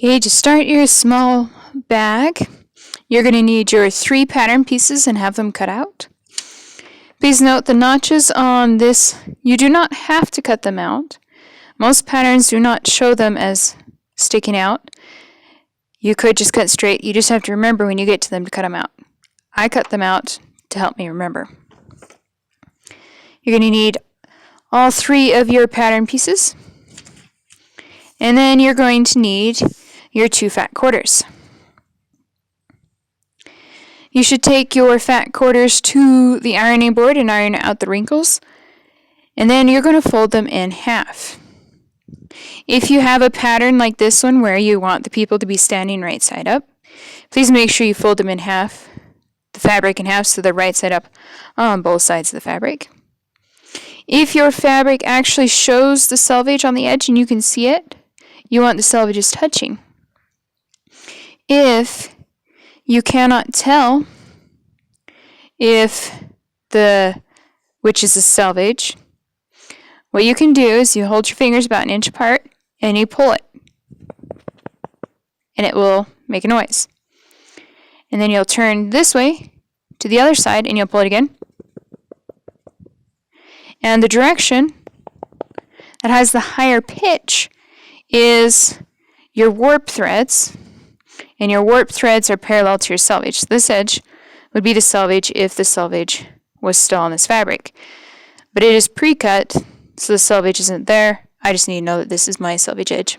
Okay, to start your small bag, you're going to need your 3 pattern pieces and have them cut out. Please note the notches on this, you do not have to cut them out. Most patterns do not show them as sticking out. You could just cut straight. You just have to remember when you get to them to cut them out. I cut them out to help me remember. You're going to need all 3 of your pattern pieces. And then you're going to need your 2 fat quarters. You should take your fat quarters to the ironing board and iron out the wrinkles. And then you're going to fold them in half. If you have a pattern like this one where you want the people to be standing right side up, please make sure you fold them in half, the fabric in half, so they're right side up on both sides of the fabric. If your fabric actually shows the selvage on the edge and you can see it, you want the selvages touching. If you cannot tell which is the selvage, what you can do is you hold your fingers about an inch apart and you pull it. And it will make a noise. And then you'll turn this way to the other side and you'll pull it again. And the direction that has the higher pitch is your warp threads. And your warp threads are parallel to your selvage. So this edge would be the selvage if the selvage was still on this fabric. But it is pre-cut, so the selvage isn't there. I just need to know that this is my selvage edge.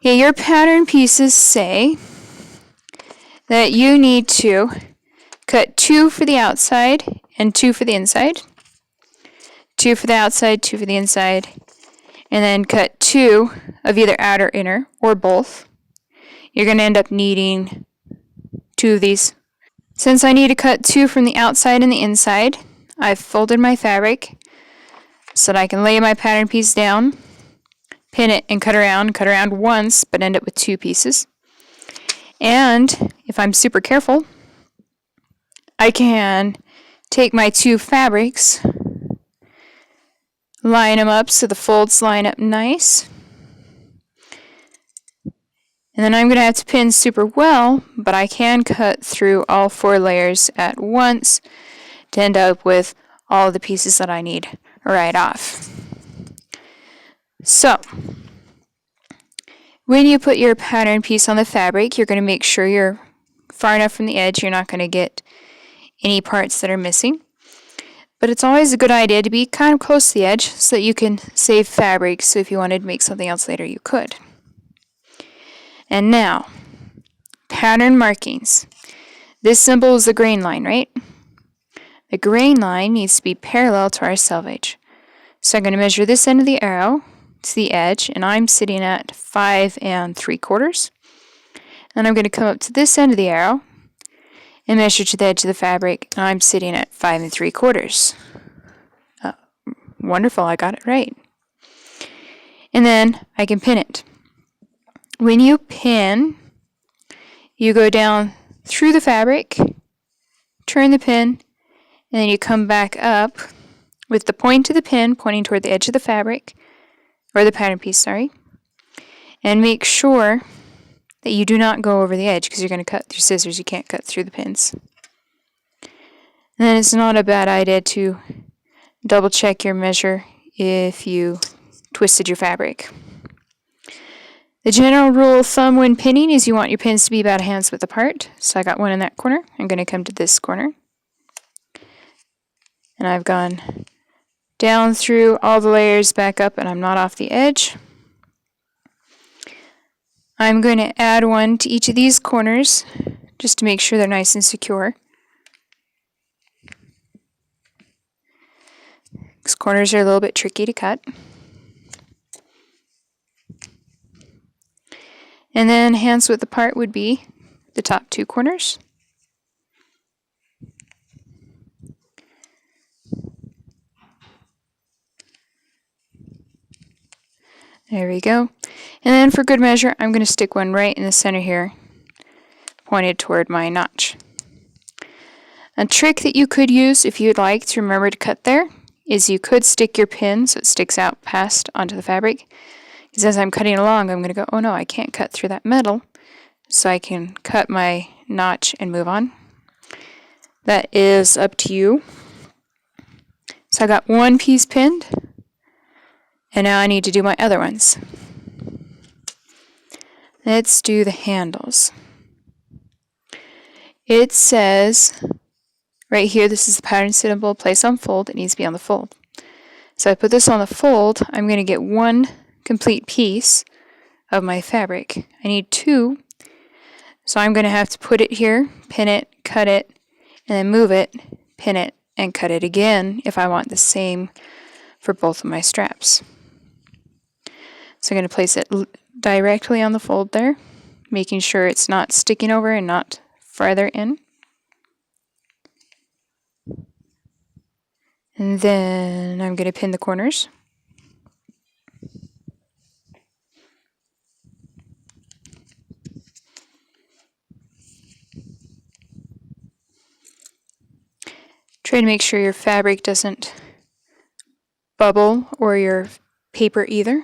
Okay, your pattern pieces say that you need to cut 2 for the outside and 2 for the inside. 2 for the outside, 2 for the inside. And then cut 2 of either outer or inner, or both. You're going to end up needing 2 of these. Since I need to cut 2 from the outside and the inside, I've folded my fabric so that I can lay my pattern piece down, pin it, and cut around once, but end up with 2 pieces. And if I'm super careful, I can take my 2 fabrics, line them up so the folds line up nice. And then I'm going to have to pin super well, but I can cut through all 4 layers at once to end up with all the pieces that I need right off. So, when you put your pattern piece on the fabric, you're going to make sure you're far enough from the edge. You're not going to get any parts that are missing. But it's always a good idea to be kind of close to the edge so that you can save fabric, so if you wanted to make something else later, you could. And now, pattern markings. This symbol is the grain line, right? The grain line needs to be parallel to our selvage. So I'm going to measure this end of the arrow to the edge, and I'm sitting at 5 3/4. And I'm going to come up to this end of the arrow and measure to the edge of the fabric, and I'm sitting at 5 3/4. Wonderful, I got it right. And then I can pin it. When you pin, you go down through the fabric, turn the pin, and then you come back up with the point of the pin pointing toward the edge of the fabric, or the pattern piece, sorry, and make sure that you do not go over the edge because you're going to cut with your scissors. You can't cut through the pins. And then it's not a bad idea to double check your measure if you twisted your fabric. The general rule of thumb when pinning is you want your pins to be about a hand's width apart. So I got one in that corner. I'm going to come to this corner. And I've gone down through all the layers, back up, and I'm not off the edge. I'm going to add one to each of these corners just to make sure they're nice and secure. These corners are a little bit tricky to cut. And then hands width apart would be the top 2 corners. There we go. And then for good measure, I'm going to stick one right in the center here, pointed toward my notch. A trick that you could use if you'd like to remember to cut there is you could stick your pin so it sticks out past onto the fabric. Because as I'm cutting along, I'm going to go, oh no, I can't cut through that metal. So I can cut my notch and move on. That is up to you. So I got one piece pinned, and now I need to do my other ones. Let's do the handles. It says right here, this is the pattern symbol, place on fold. It needs to be on the fold. So I put this on the fold. I'm going to get one complete piece of my fabric. I need two. So I'm going to have to put it here, pin it, cut it, and then move it, pin it, and cut it again if I want the same for both of my straps. So I'm going to place it directly on the fold there, making sure it's not sticking over and not farther in. And then I'm going to pin the corners. Try to make sure your fabric doesn't bubble or your paper either.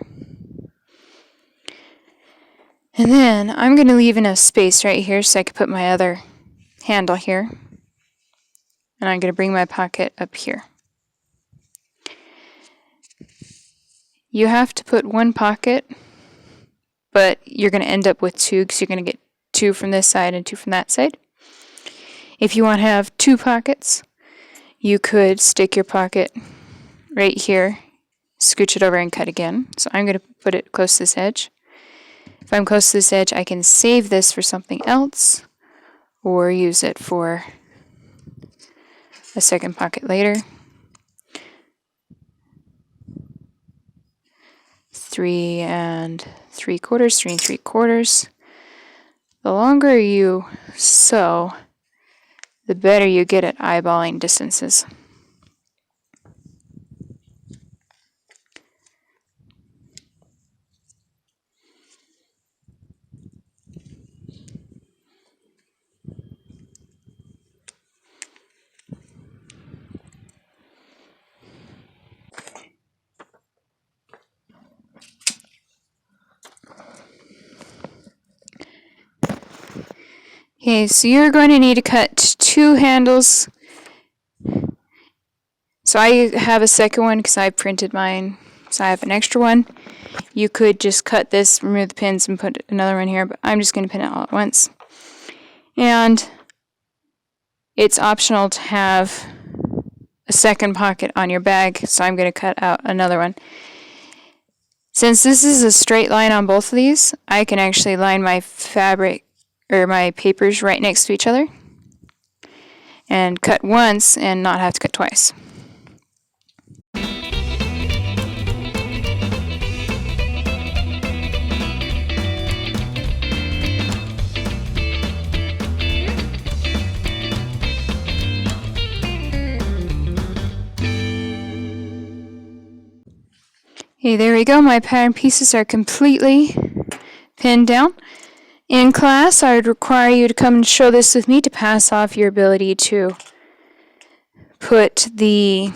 And then I'm going to leave enough space right here so I can put my other handle here. And I'm going to bring my pocket up here. You have to put one pocket, but you're going to end up with two because you're going to get two from this side and two from that side. If you want to have two pockets, you could stick your pocket right here, scooch it over and cut again. So I'm going to put it close to this edge. If I'm close to this edge, I can save this for something else or use it for a second pocket later. 3 3/4, 3 3/4. The longer you sew, the better you get at eyeballing distances. Okay, so you're going to need to cut two handles. So I have a second one because I printed mine, so I have an extra one. You could just cut this, remove the pins, and put another one here, but I'm just going to pin it all at once. And it's optional to have a second pocket on your bag, so I'm going to cut out another one. Since this is a straight line on both of these, I can actually line my fabric or my papers right next to each other and cut once and not have to cut twice. Okay, there we go. My pattern pieces are completely pinned down. In class, I would require you to come and show this with me to pass off your ability to put the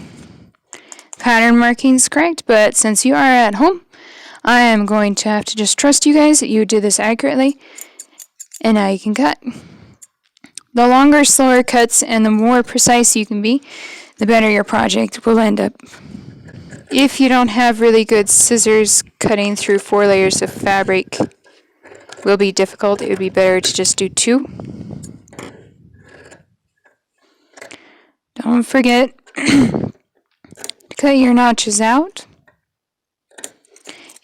pattern markings correct, but since you are at home, I am going to have to just trust you guys that you did this accurately, and now you can cut. The longer, slower cuts and the more precise you can be, the better your project will end up. If you don't have really good scissors, cutting through 4 layers of fabric will be difficult. It would be better to just do 2. Don't forget to cut your notches out.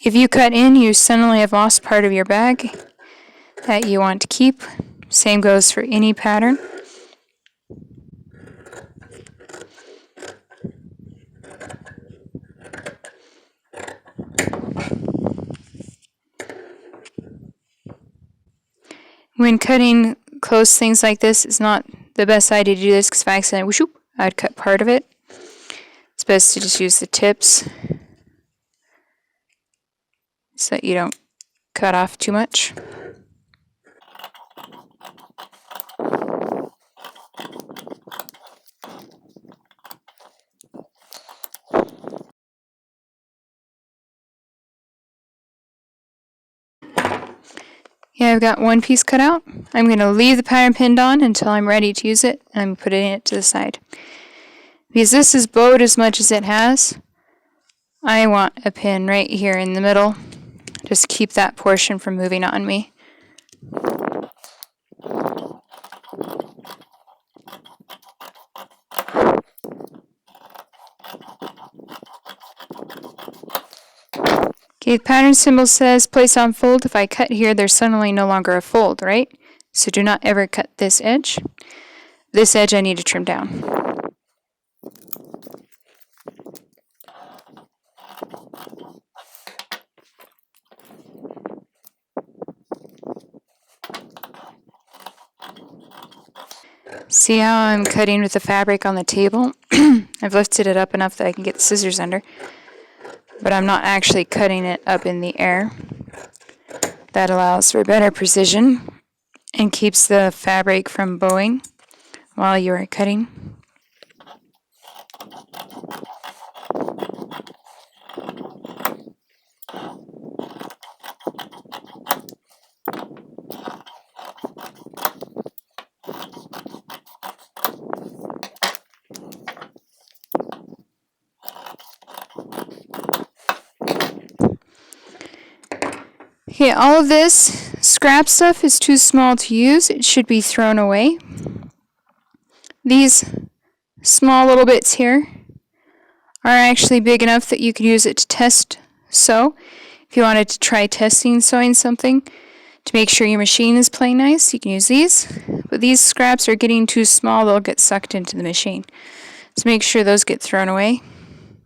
If you cut in, you suddenly have lost part of your bag that you want to keep. Same goes for any pattern. When cutting close things like this, it's not the best idea to do this because if I accidentally whoosh, I'd cut part of it. It's best to just use the tips so that you don't cut off too much. Yeah, I've got one piece cut out. I'm going to leave the pattern pinned on until I'm ready to use it, and I'm putting it to the side. Because this is bowed as much as it has, I want a pin right here in the middle. Just keep that portion from moving on me. Okay, the pattern symbol says place on fold. If I cut here, there's suddenly no longer a fold, right? So do not ever cut this edge. This edge I need to trim down. See how I'm cutting with the fabric on the table? I've lifted it up enough that I can get the scissors under, but I'm not actually cutting it up in the air. That allows for better precision and keeps the fabric from bowing while you are cutting. Okay, all of this scrap stuff is too small to use. It should be thrown away. These small little bits here are actually big enough that you can use it to test sew. If you wanted to try testing sewing something to make sure your machine is playing nice, you can use these. But these scraps are getting too small, they'll get sucked into the machine. So make sure those get thrown away.